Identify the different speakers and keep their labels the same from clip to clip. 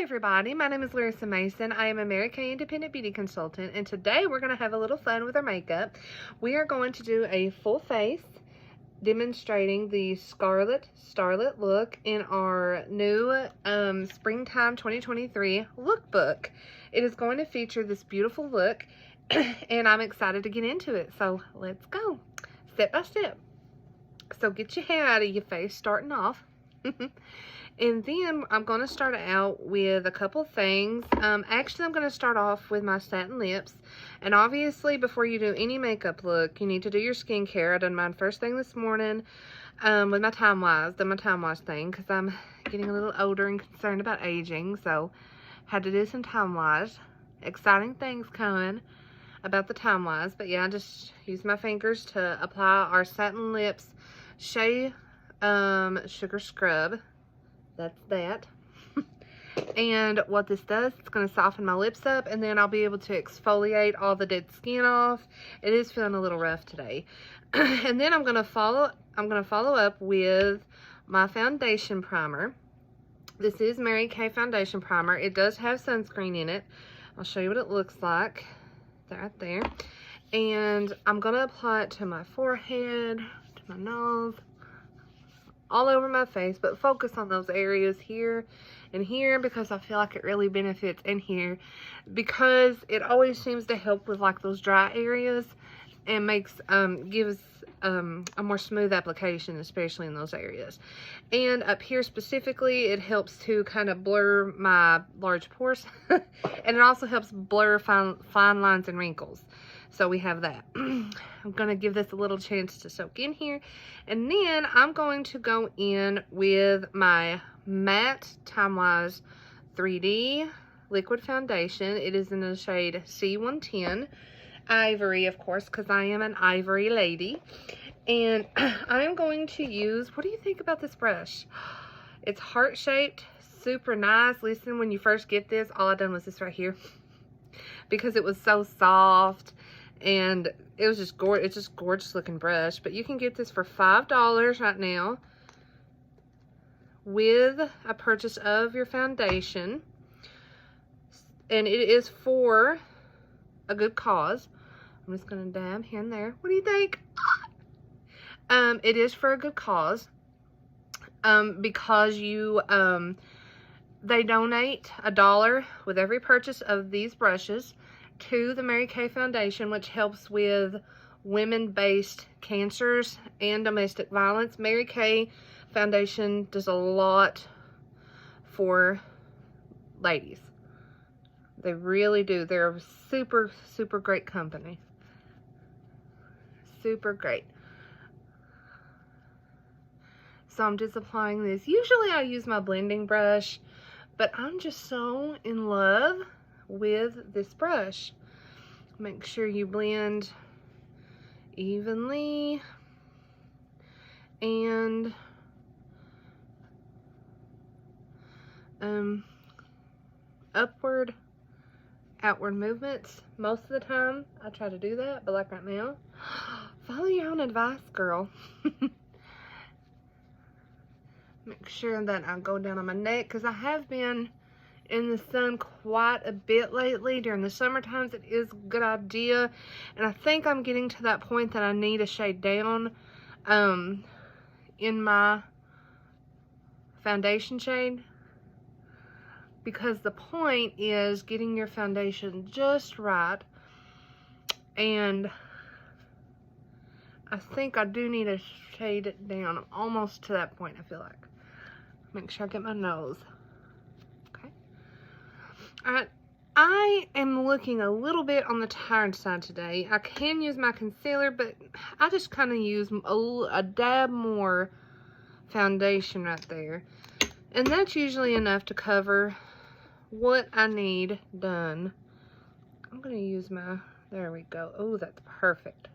Speaker 1: Hi everybody, my name is Larissa Mason. I am a Mary Kay Independent Beauty Consultant, and today we're going to have a little fun with our makeup. We are going to do a full face demonstrating the Scarlet Starlet Look in our new Springtime 2023 lookbook. It is going to feature this beautiful look, and I'm excited to get into it, so let's go step by step. So get your hair out of your face starting off. And then I'm going to start out with a couple things. Actually, I'm going to start off with my satin lips. And obviously, before you do any makeup look, you need to do your skincare. I done mine first thing this morning with my Time Wise. Done my Time Wise thing because I'm getting a little older and concerned about aging. So, had to do some Time Wise. Exciting things coming about the Time Wise. But yeah, I just use my fingers to apply our Satin Lips Shea Sugar Scrub. That's that. And what this does, it's going to soften my lips up, and then I'll be able to exfoliate all the dead skin off. It is feeling a little rough today. And then I'm going to follow up with my foundation primer. This is Mary Kay foundation primer. It does have sunscreen in it. I'll show you what it looks like. Right there. And I'm going to apply it to my forehead, to my nose, all over my face, but focus on those areas here and here because I feel like it really benefits in here because it always seems to help with like those dry areas and makes gives a more smooth application, especially in those areas. And up here specifically, it helps to kind of blur my large pores and it also helps blur fine lines and wrinkles. So we have that. I'm going to give this a little chance to soak in here. And then I'm going to go in with my matte Time Wise 3D liquid foundation. It is in the shade C110. Ivory, of course, because I am an ivory lady. And I'm going to use, what do you think about this brush? It's heart-shaped, super nice. Listen, when you first get this, all I done was this right here. Because it was so soft. And it was just gorgeous. It's just gorgeous looking brush. But you can get this for $5 right now with a purchase of your foundation. And it is for a good cause. I'm just going to dab here and there. What do you think? It is for a good cause. Because you, they donate $1 with every purchase of these brushes to the Mary Kay Foundation, which helps with women-based cancers and domestic violence. Mary Kay Foundation does a lot for ladies. They really do. They're a super, super great company. Super great. So I'm just applying this. Usually I use my blending brush, but I'm just so in love with this brush. Make sure you blend evenly and upward, outward movements. Most of the time I try to do that, but like right now, follow your own advice, girl. Make sure that I go down on my neck because I have been in the sun quite a bit lately. During the summer times, it is a good idea. And I think I'm getting to that point that I need a shade down in my foundation shade. Because the point is getting your foundation just right. And I think I do need a shade down. I'm almost to that point, I feel like. Make sure I get my nose. Alright, I am looking a little bit on the tired side today. I can use my concealer, but I just kind of use a dab more foundation right there. And that's usually enough to cover what I need done. I'm going to use my, there we go. Oh, that's perfect.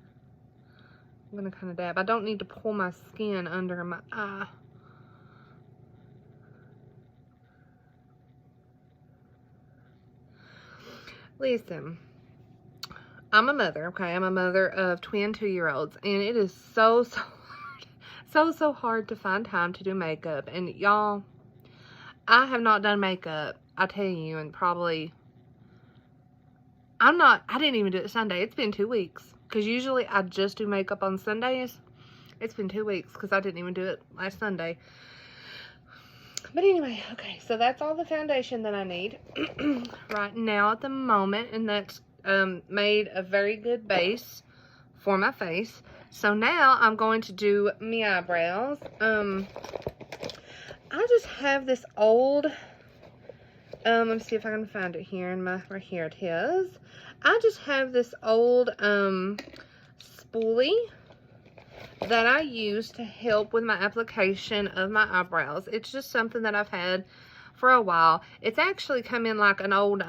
Speaker 1: I'm going to kind of dab. I don't need to pull my skin under my eye. Listen, I'm a mother, okay? I'm a mother of twin 2-year-olds, and it is so hard to find time to do makeup. And y'all, I have not done makeup I tell you, and probably, I didn't even do it Sunday. It's been 2 weeks. Because usually I just do makeup on Sundays. It's been 2 weeks because I didn't even do it last Sunday. But anyway, okay, so that's all the foundation that I need right now at the moment. And that's made a very good base for my face. So now I'm going to do my eyebrows. I just have this old, let me see if I can find it here in my, right here it is. I just have this old spoolie that I use to help with my application of my eyebrows. It's just something that I've had for a while. It's actually come in like an old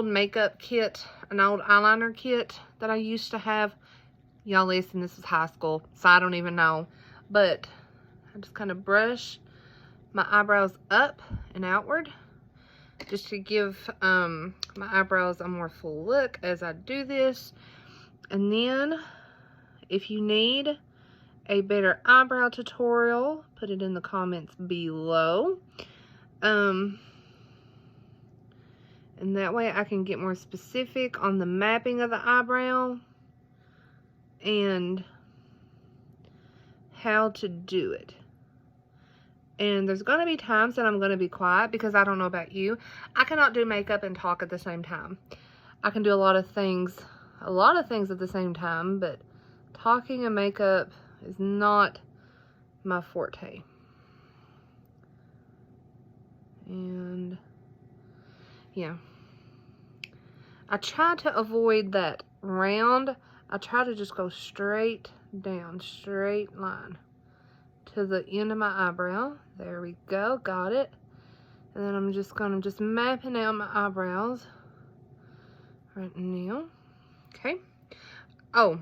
Speaker 1: makeup kit, an old eyeliner kit that I used to have. Y'all listen, this is high school, so I don't even know. But I just kind of brush my eyebrows up and outward just to give my eyebrows a more full look as I do this. And then if you need a better eyebrow tutorial, put it in the comments below. And that way I can get more specific on the mapping of the eyebrow and how to do it. And there's going to be times that I'm going to be quiet because I don't know about you. I cannot do makeup and talk at the same time. I can do a lot of things at the same time, but talking and makeup is not my forte. And yeah, I try to avoid that round. I try to just go straight down, straight line to the end of my eyebrow. There we go, got it. And then I'm just gonna mapping out my eyebrows right now. Okay. Oh,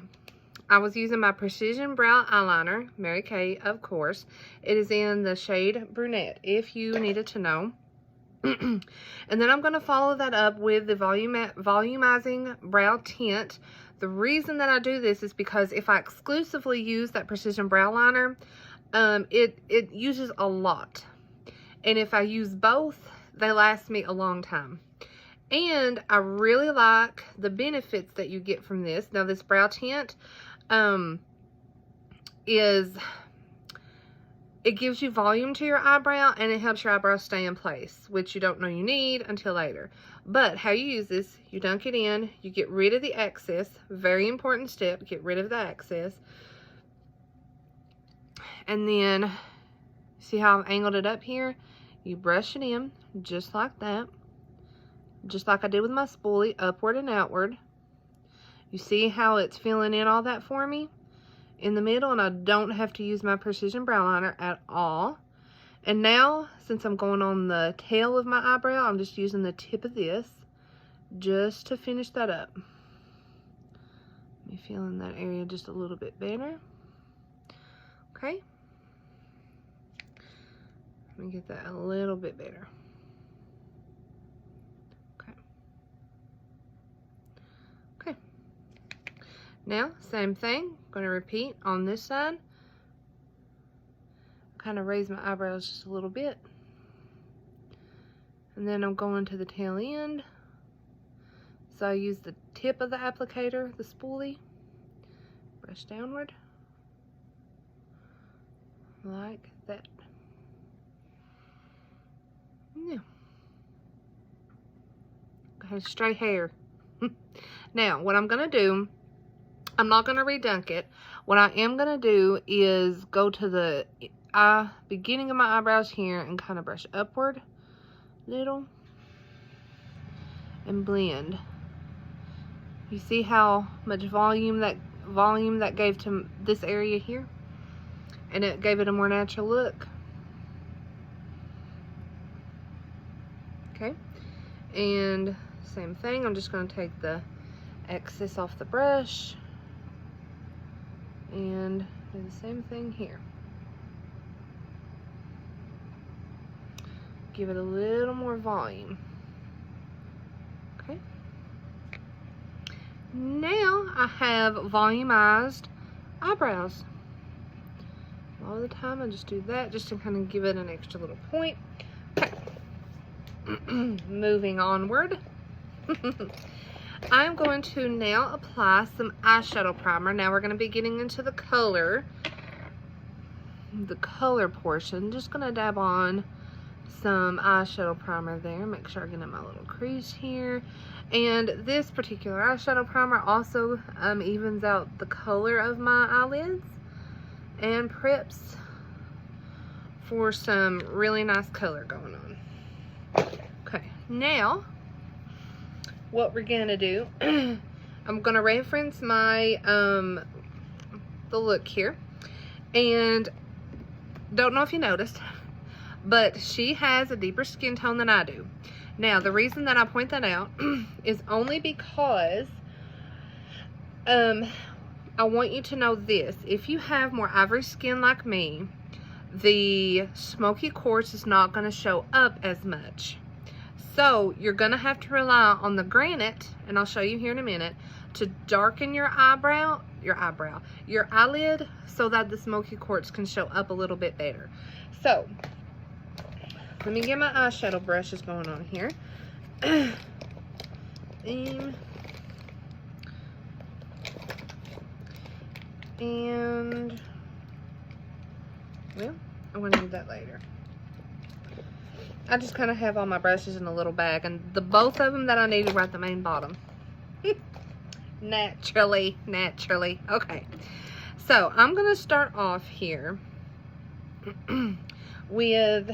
Speaker 1: I was using my Precision Brow Eyeliner, Mary Kay, of course. It is in the shade Brunette, if you needed to know. And then I'm going to follow that up with the volumizing brow tint. The reason that I do this is because if I exclusively use that Precision Brow Liner, it uses a lot. And if I use both, they last me a long time. And I really like the benefits that you get from this. Now, this brow tint it gives you volume to your eyebrow, and it helps your eyebrows stay in place, which you don't know you need until later. But how you use this, you dunk it in, you get rid of the excess. Very important step, get rid of the excess. And then, see how I've angled it up here? You brush it in, just like that. Just like I did with my spoolie, upward and outward. You see how it's filling in all that for me in the middle, and I don't have to use my Precision Brow Liner at all. And now, since I'm going on the tail of my eyebrow, I'm just using the tip of this just to finish that up. Let me fill in that area just a little bit better. Okay. Let me get that a little bit better. Now, same thing, going to repeat on this side. Kind of raise my eyebrows just a little bit. And then I'm going to the tail end. So I use the tip of the applicator, the spoolie, brush downward, like that. Yeah. I have straight hair. Now, what I'm going to do, I'm not going to redunk it. What I am going to do is go to the beginning of my eyebrows here and kind of brush upward little and blend. You see how much volume that gave to this area here? And it gave it a more natural look. Okay. And same thing, I'm just going to take the excess off the brush and do the same thing here. Give it a little more volume. Okay. Now I have volumized eyebrows. All the time I just do that just to kind of give it an extra little point. Okay. Moving onward. I'm going to now apply some eyeshadow primer. Now we're going to be getting into the color portion. Just going to dab on some eyeshadow primer there. Make sure I get in my little crease here. And this particular eyeshadow primer also evens out the color of my eyelids and preps for some really nice color going on. Okay, now what we're gonna do, I'm gonna reference my the look here, and don't know if you noticed, but she has a deeper skin tone than I do. Now the reason that I point that out is only because I want you to know this: if you have more ivory skin like me, the Smoky Quartz is not going to show up as much. So you're going to have to rely on the Granite, and I'll show you here in a minute, to darken your eyelid, so that the Smoky Quartz can show up a little bit better. So let me get my eyeshadow brushes going on here. And well, I'm going to do that later. I just kind of have all my brushes in a little bag, and both of them that I needed were at the main bottom. Naturally. Okay. So, I'm going to start off here with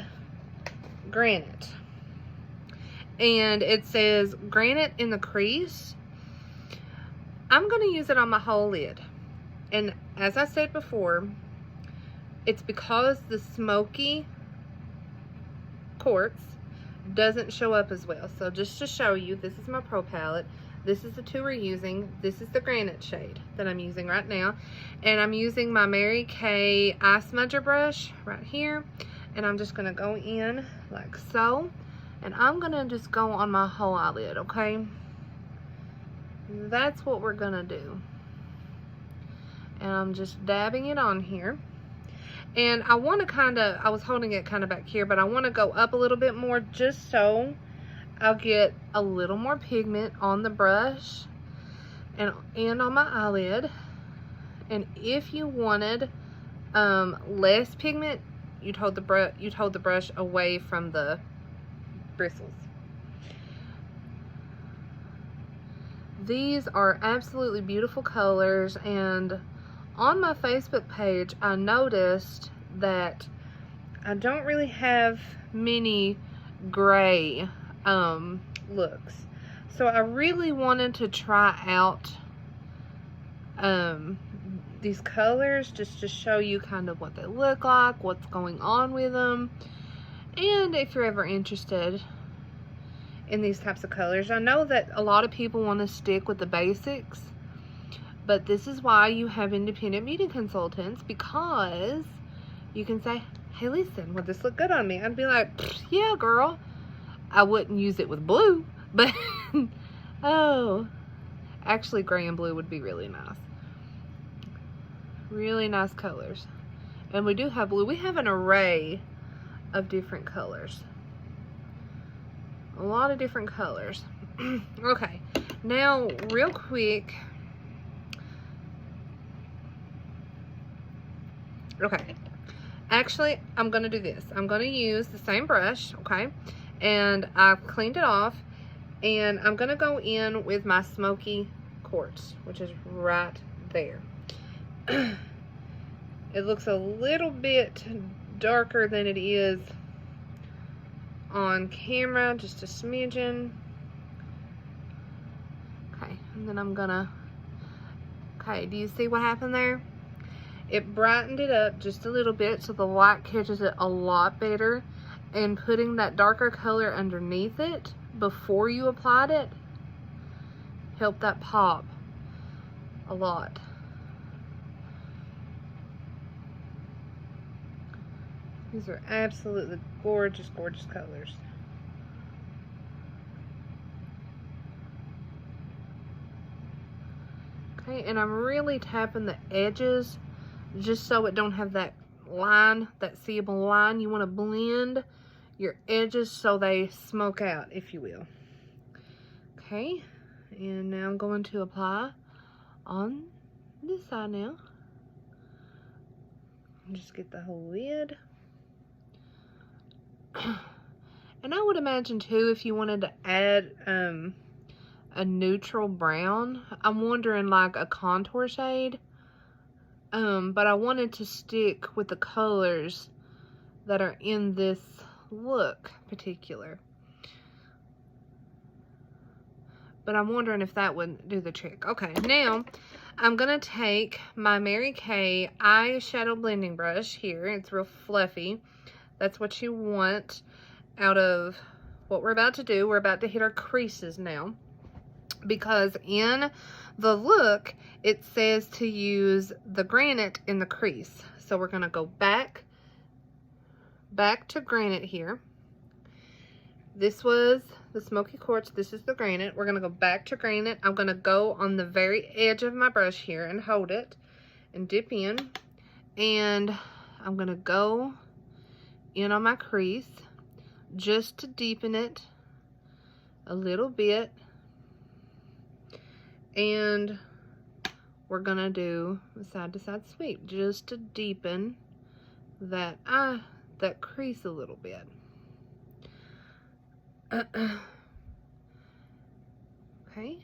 Speaker 1: Granite. And it says Granite in the crease. I'm going to use it on my whole lid. And as I said before, it's because the Smoky Quartz doesn't show up as well. So just to show you, this is my Pro palette. This is the two we're using. This is the Granite shade that I'm using right now. And I'm using my Mary Kay eye smudger brush right here. And I'm just going to go in like so. And I'm going to just go on my whole eyelid, okay? That's what we're going to do. And I'm just dabbing it on here. And I want to I was holding it kind of back here, but I want to go up a little bit more just so I'll get a little more pigment on the brush and on my eyelid. And if you wanted less pigment, you'd hold the brush away from the bristles. These are absolutely beautiful colors, and on my Facebook page, I noticed that I don't really have many gray looks. So I really wanted to try out these colors just to show you kind of what they look like, what's going on with them. And if you're ever interested in these types of colors, I know that a lot of people want to stick with the basics. But this is why you have independent beauty consultants, because you can say, hey, listen, would this look good on me? I'd be like, yeah, girl. I wouldn't use it with blue, but, oh, actually gray and blue would be really nice. Really nice colors. And we do have blue. We have an array of different colors. A lot of different colors. Okay, now real quick. Okay, actually, I'm going to do this. I'm going to use the same brush, okay, and I've cleaned it off, and I'm going to go in with my Smoky Quartz, which is right there. It looks a little bit darker than it is on camera, just a smidgen. Okay, and then I'm going to, okay, do you see what happened there? It brightened it up just a little bit so the light catches it a lot better, and putting that darker color underneath it before you applied it helped that pop a lot. These are absolutely gorgeous, gorgeous colors. Okay, and I'm really tapping the edges just so it don't have that line, that seeable line. You want to blend your edges so they smoke out, if you will. Okay, and now I'm going to apply on this side now. Just get the whole lid. And I would imagine too, if you wanted to add a neutral brown, I'm wondering like a contour shade. But I wanted to stick with the colors that are in this look particular. But I'm wondering if that would do the trick. Okay, now I'm gonna take my Mary Kay eyeshadow blending brush here. It's real fluffy. That's what you want out of what we're about to do. We're about to hit our creases now, because in the look it says to use the Granite in the crease. So we're gonna go back to Granite here. This was the Smoky Quartz. This is the Granite. We're gonna go back to Granite. I'm gonna go on the very edge of my brush here and hold it and dip in, and I'm gonna go in on my crease just to deepen it a little bit. And we're gonna do a side to side sweep just to deepen that crease a little bit. Okay,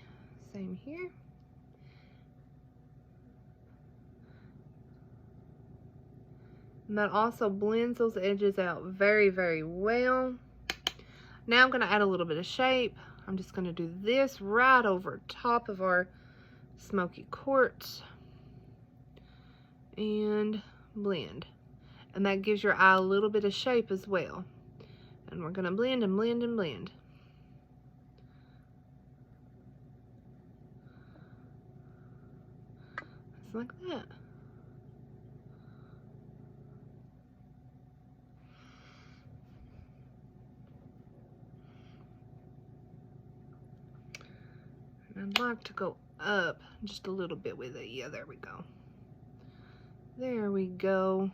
Speaker 1: same here. And that also blends those edges out very, very well. Now I'm gonna add a little bit of shape. I'm just gonna do this right over top of our Smoky Quartz and blend. And that gives your eye a little bit of shape as well. And we're gonna blend and blend and blend. Just like that. I'd like to go up just a little bit with it. Yeah, there we go. There we go.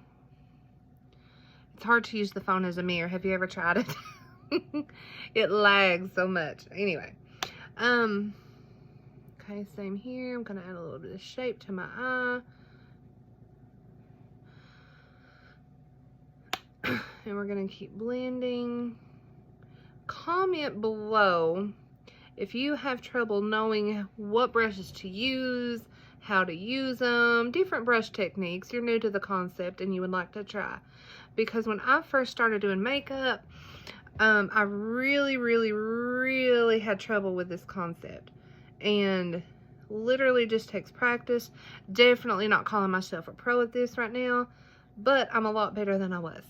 Speaker 1: It's hard to use the phone as a mirror. Have you ever tried it? It lags so much. Anyway. Okay, same here. I'm gonna add a little bit of shape to my eye. And we're gonna keep blending. Comment below if you have trouble knowing what brushes to use, how to use them, different brush techniques, you're new to the concept and you would like to try. Because when I first started doing makeup, I really had trouble with this concept. And literally just takes practice. Definitely not calling myself a pro at this right now, but I'm a lot better than I was.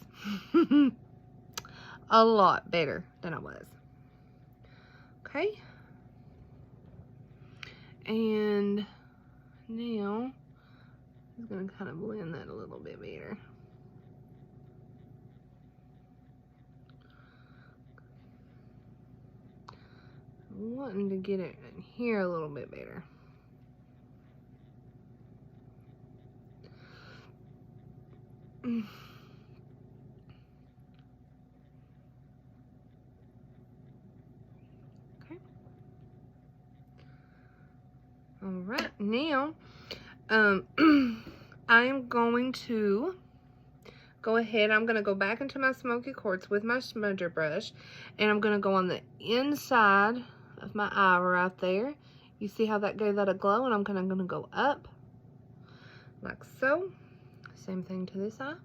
Speaker 1: A lot better than I was. Okay. And now I'm going to kind of blend that a little bit better. I'm wanting to get it in here a little bit better. Okay. All right, now I am going to go ahead. I'm going to go back into my Smoky Quartz with my smudger brush, and I'm going to go on the inside of my eye right there. You see how that gave that a glow? And I'm going to go up like so. Same thing to this eye.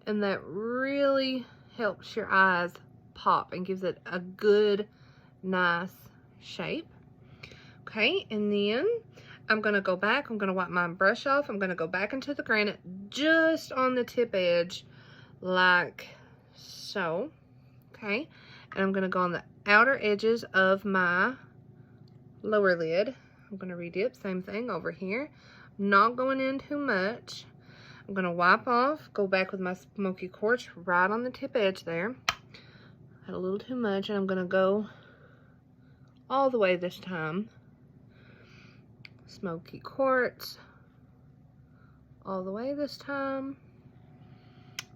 Speaker 1: And that really helps your eyes pop and gives it a good, nice shape. Okay, and then I'm going to go back. I'm going to wipe my brush off. I'm going to go back into the Granite just on the tip edge like so. Okay, and I'm going to go on the outer edges of my lower lid. I'm going to redip, same thing over here. Not going in too much. I'm going to wipe off, go back with my Smoky Quartz right on the tip edge there. Had a little too much, and I'm going to go all the way this time. Smoky Quartz all the way this time,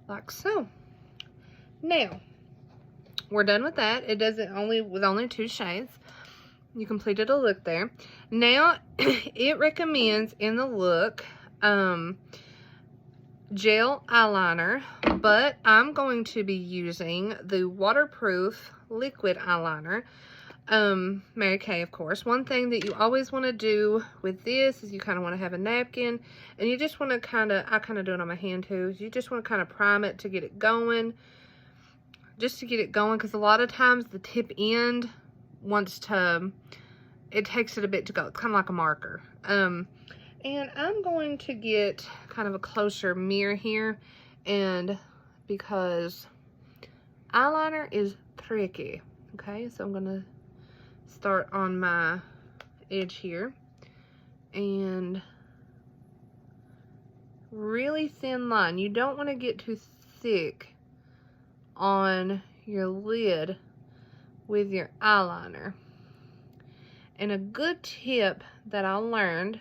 Speaker 1: like so. Now, we're done with that. It does it with only 2 shades. You completed a look there. Now, it recommends in the look gel eyeliner, but I'm going to be using the waterproof liquid eyeliner. Mary Kay, of course. One thing that you always want to do with this is you kind of want to have a napkin, and you just want to I kind of do it on my hand too. You just want to kind of prime it to get it going. Just to get it going, because a lot of times the tip end it takes it a bit to go. It's kind of like a marker. And I'm going to get kind of a closer mirror here, and because eyeliner is tricky. Okay, so I'm going to start on my edge here, and really thin line. You don't want to get too thick on your lid with your eyeliner. And a good tip that I learned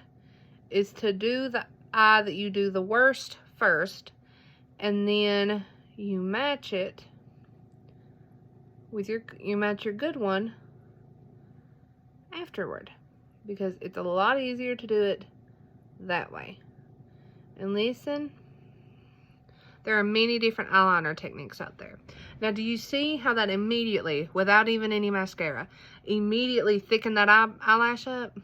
Speaker 1: is to do the eye that you do the worst first, and then you match it with your good one afterward, because it's a lot easier to do it that way. And listen, there are many different eyeliner techniques out there. Now, do you see how that immediately, without even any mascara, immediately thickened that eyelash up?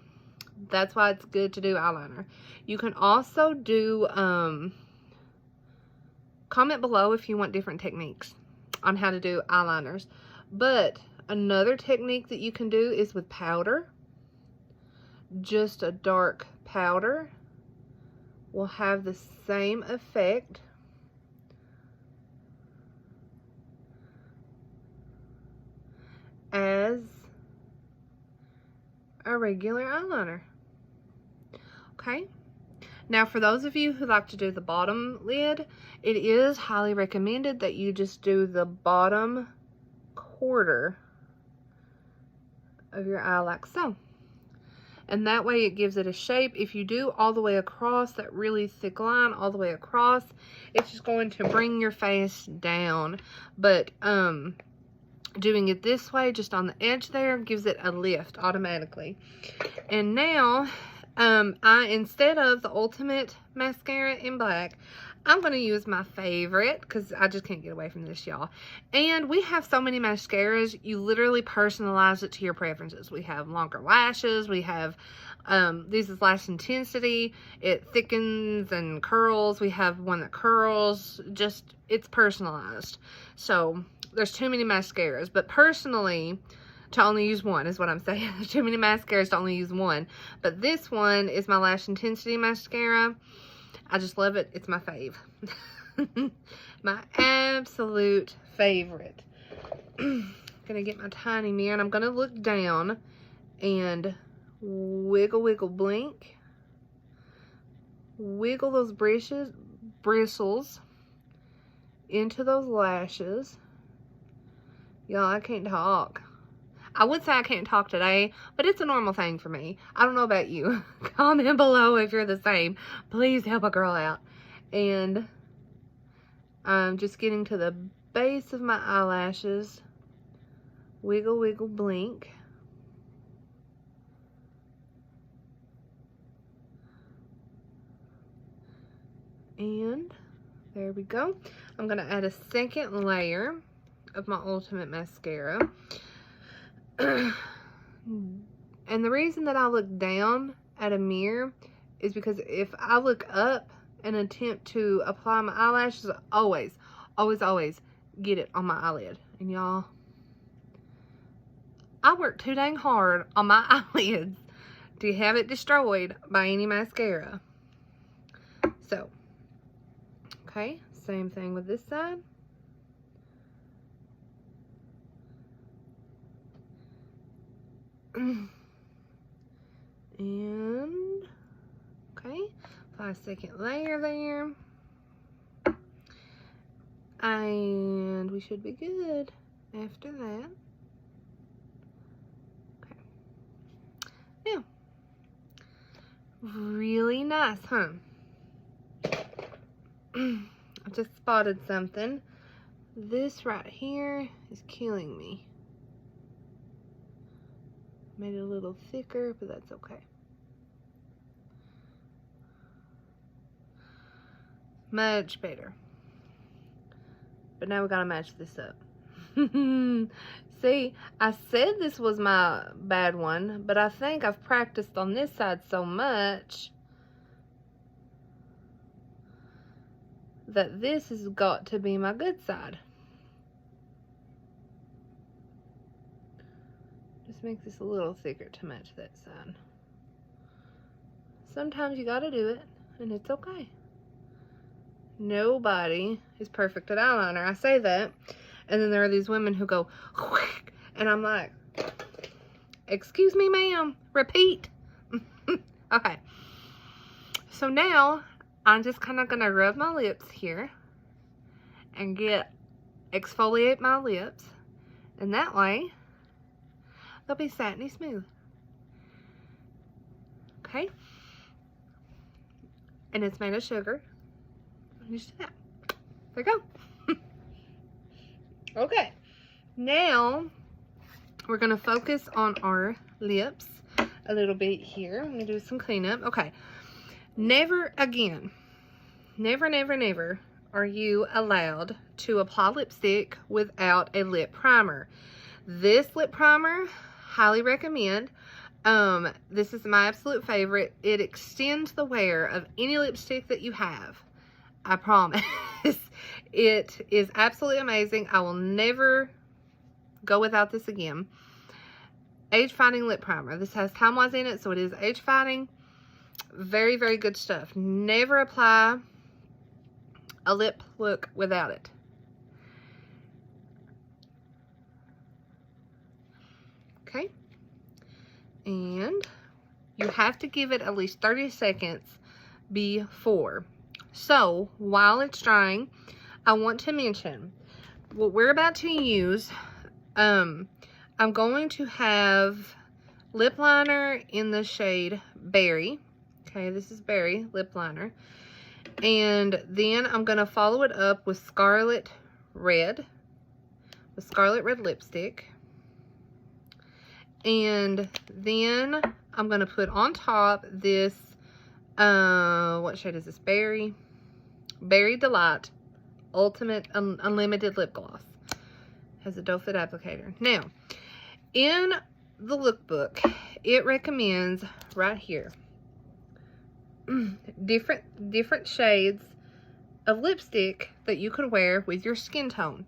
Speaker 1: That's why it's good to do eyeliner. You can also do, comment below if you want different techniques on how to do eyeliners. But another technique that you can do is with powder. Just a dark powder will have the same effect as a regular eyeliner. Okay, now for those of you who like to do the bottom lid, it is highly recommended that you just do the bottom quarter of your eye like so, and that way it gives it a shape. If you do all the way across, that really thick line all the way across, it's just going to bring your face down. But doing it this way, just on the edge there, gives it a lift automatically. And now, instead of the Ultimate mascara in black, I'm going to use my favorite, because I just can't get away from this, y'all. And we have so many mascaras, you literally personalize it to your preferences. We have longer lashes, we have, this is Lash Intensity, it thickens and curls. We have one that curls, just, it's personalized. So, there's too many mascaras, but personally, to only use one is what I'm saying. There's too many mascaras to only use one. But this one is my Lash Intensity mascara. I just love it. It's my fave. My absolute favorite. Gonna get my tiny mirror, and I'm gonna look down and wiggle, wiggle, blink. Wiggle those bristles into those lashes. Y'all, I can't talk. I would say I can't talk today, but it's a normal thing for me. I don't know about you. Comment below if you're the same. Please help a girl out. And I'm just getting to the base of my eyelashes. Wiggle, wiggle, blink. And there we go. I'm going to add a second layer of my Ultimate mascara. And the reason that I look down at a mirror is because if I look up and attempt to apply my eyelashes, always get it on my eyelid. And y'all, I work too dang hard on my eyelids to have it destroyed by any mascara. So, okay, same thing with this side. And okay, apply a second layer there, and we should be good after that. Okay, now really nice, huh? I just spotted something This right here is killing me. Made it a little thicker, but that's okay. Much better. But now we gotta match this up. See, I said this was my bad one, but I think I've practiced on this side so much that this has got to be my good side. Just make this a little thicker to match that side. Sometimes you gotta do it, and it's okay. Nobody is perfect at eyeliner. I say that, and then there are these women who go, and I'm like, excuse me, ma'am, repeat. Okay. So now, I'm just kind of going to rub my lips here and exfoliate my lips. And that way, they'll be satiny smooth. Okay? And it's made of sugar. Just do that. There you go. Okay. Now, we're going to focus on our lips a little bit here. I'm going to do some cleanup. Okay. Never again, never, never, never are you allowed to apply lipstick without a lip primer. This lip primer, highly recommend. This is my absolute favorite. It extends the wear of any lipstick that you have. I promise. It is absolutely amazing. I will never go without this again. Age fighting lip primer. This has Time Wise in it, so it is age fighting. Very, very good stuff. Never apply a lip look without it. Okay. And you have to give it at least 30 seconds before. So, while it's drying, I want to mention what we're about to use. I'm going to have lip liner in the shade Berry. Okay, this is Berry lip liner. And then I'm going to follow it up with Scarlet Red. With Scarlet Red lipstick. And then I'm going to put on top this, what shade is this? Berry Delight Ultimate Unlimited Lip Gloss. Has a doe foot applicator. Now, in the lookbook, it recommends right here different shades of lipstick that you could wear with your skin tone.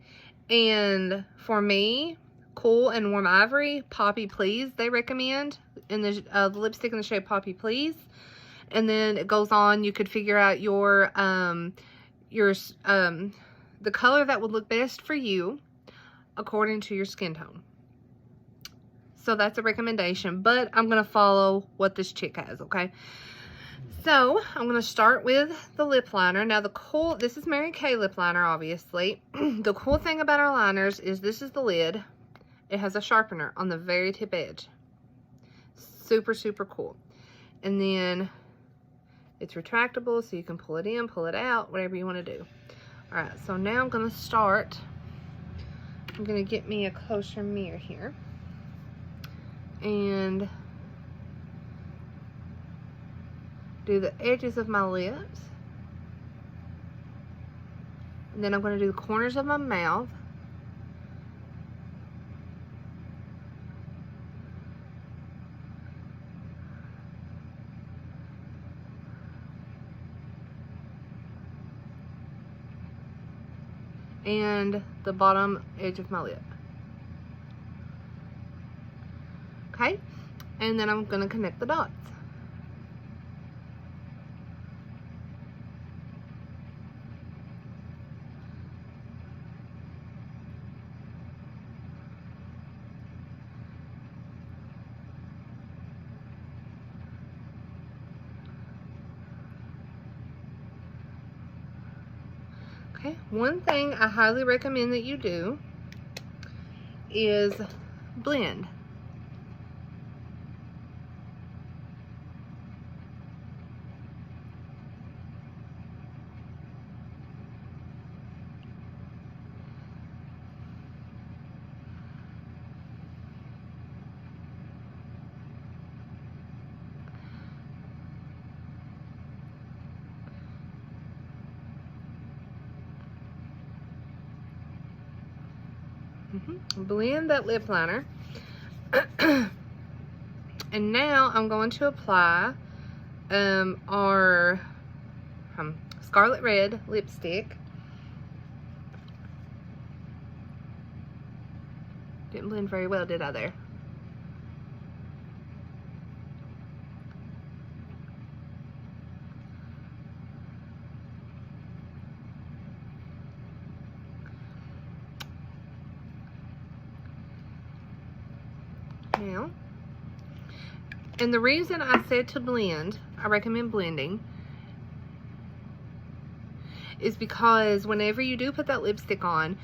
Speaker 1: And for me, Cool and Warm Ivory, Poppy Please, they recommend in the lipstick in the shade Poppy Please. And then it goes on, you could figure out the color that would look best for you according to your skin tone. So that's a recommendation, but I'm going to follow what this chick has, okay? So, I'm going to start with the lip liner. Now, this is Mary Kay lip liner, obviously. The cool thing about our liners is this is the lid. It has a sharpener on the very tip edge. Super, super cool. And then it's retractable, so you can pull it in, pull it out, whatever you want to do. Alright, so now I'm going to start. I'm going to get me a closer mirror here. And do the edges of my lips. And then I'm going to do the corners of my mouth. And the bottom edge of my lip. Okay? And then I'm going to connect the dots. Okay, one thing I highly recommend that you do is blend. Blend that lip liner. And now I'm going to apply our Scarlet Red lipstick. Didn't blend very well, did I there? Now, and the reason I said to blend, I recommend blending, is because whenever you do put that lipstick on,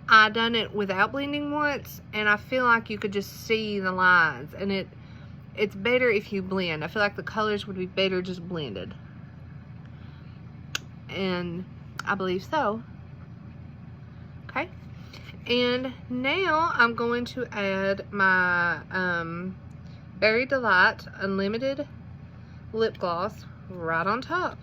Speaker 1: I done it without blending once, and I feel like you could just see the lines, and it's better if you blend. I feel like the colors would be better just blended, and I believe so. Okay, and now I'm going to add my Berry Delight Unlimited lip gloss right on top.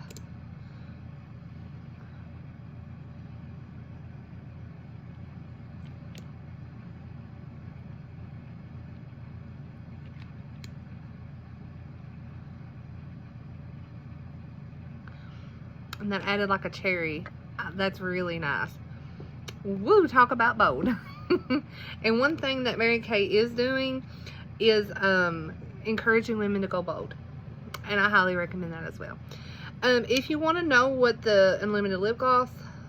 Speaker 1: And that added like a cherry. That's really nice. Woo, talk about bold. And one thing that Mary Kay is doing is encouraging women to go bold. And I highly recommend that as well. If you want to know what the Unlimited lip gloss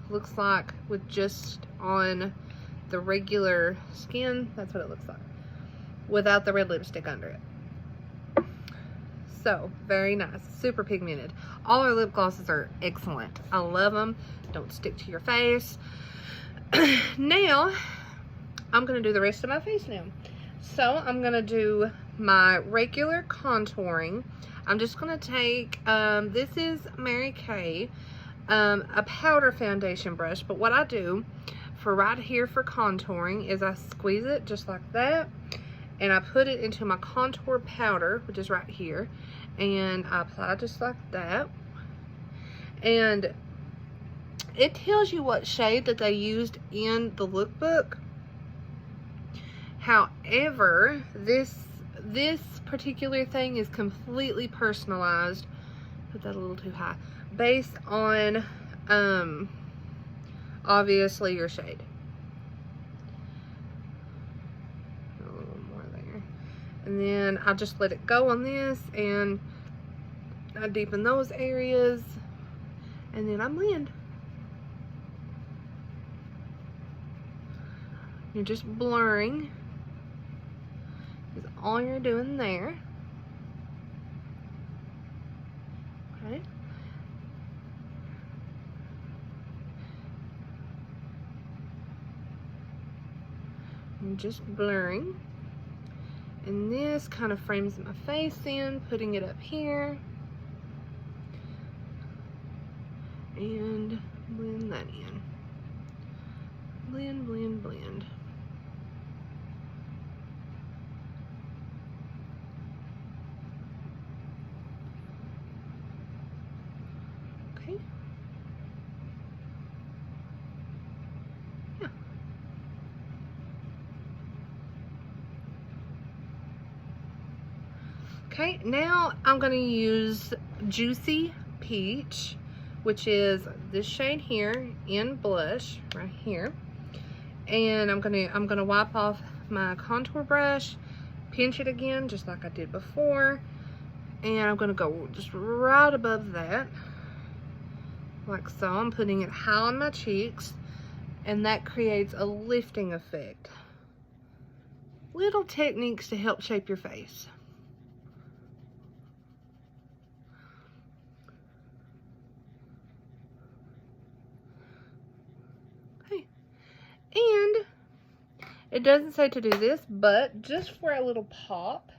Speaker 1: looks like with just on the regular skin, that's what it looks like. Without the red lipstick under it. So, very nice. Super pigmented. All our lip glosses are excellent. I love them. Don't stick to your face. Now, I'm going to do the rest of my face now. So, I'm going to do my regular contouring. I'm just going to take, this is Mary Kay, a powder foundation brush. But what I do for right here for contouring is I squeeze it just like that. And I put it into my contour powder, which is right here. And I apply just like that. And it tells you what shade that they used in the lookbook. However, this particular thing is completely personalized. Put that a little too high. Based on, obviously, your shade. And then I just let it go on this, and I deepen those areas, and then I blend. You're just blurring is all you're doing there. Okay. I'm just blurring. And this kind of frames my face in, putting it up here. And blend that in. Blend, blend, blend. Okay. Yeah. Okay, now I'm going to use Juicy Peach, which is this shade here in blush right here. And I'm gonna wipe off my contour brush, pinch it again just like I did before, and I'm gonna go just right above that, like so. I'm putting it high on my cheeks, and that creates a lifting effect. Little techniques to help shape your face. And it doesn't say to do this, but just for a little pop,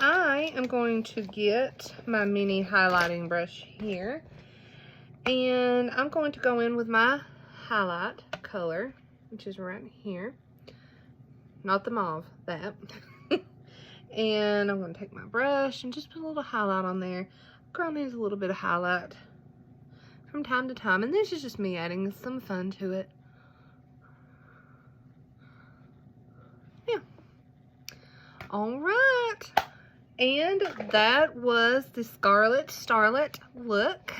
Speaker 1: I am going to get my mini highlighting brush here, and I'm going to go in with my highlight color, which is right here. Not the mauve, that. And I'm going to take my brush and just put a little highlight on there. Girl needs a little bit of highlight from time to time, and this is just me adding some fun to it. All right. And that was the Scarlet Starlet Look.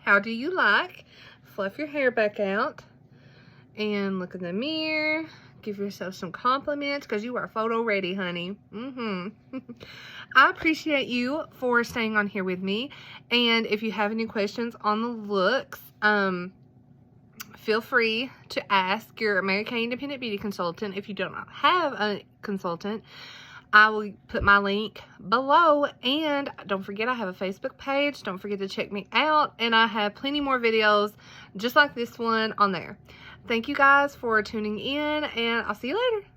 Speaker 1: How do you like? Fluff your hair back out and look in the mirror. Give yourself some compliments because you are photo ready, honey. I appreciate you for staying on here with me. And if you have any questions on the looks, feel free to ask your Mary Kay Independent Beauty Consultant. If you do not have a consultant, I will put my link below. And don't forget, I have a Facebook page. Don't forget to check me out. And I have plenty more videos just like this one on there. Thank you guys for tuning in, and I'll see you later.